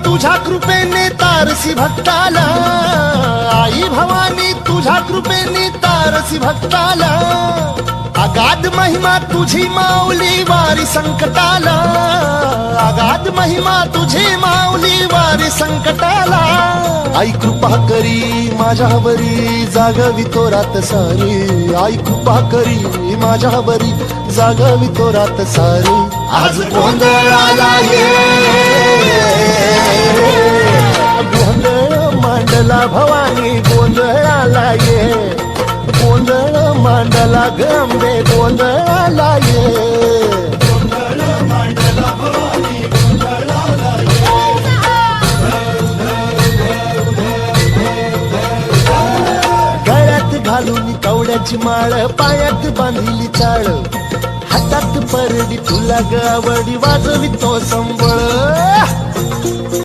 तुझ्या कृपेने तारसी भक्ताला, आई भवानी तुझ्या कृपेने तारसी भक्ताला, अगाध महिमा तुझी माऊली वारी संकटाला, अगाध महिमा तुझी माऊली वारी संकटाला. आई कृपा करी माझ्यावरी जागवी तो रात सारी, आई कृपा करी माझ्यावरी जागवी तो रात सारी. आज गोंधळाला ये, गोंधळ मांडला भवानी गोंधळाला ये, गोंधळ मांडला गंबे गोंधळाला ये, गोंधळ मांडला भवानी गोंधळाला ये. गळ्यात घालून कवड्याची माळ, पायात बांधिली चाळ, हातात परडी तुला गावडी वाजवी तो संबळ.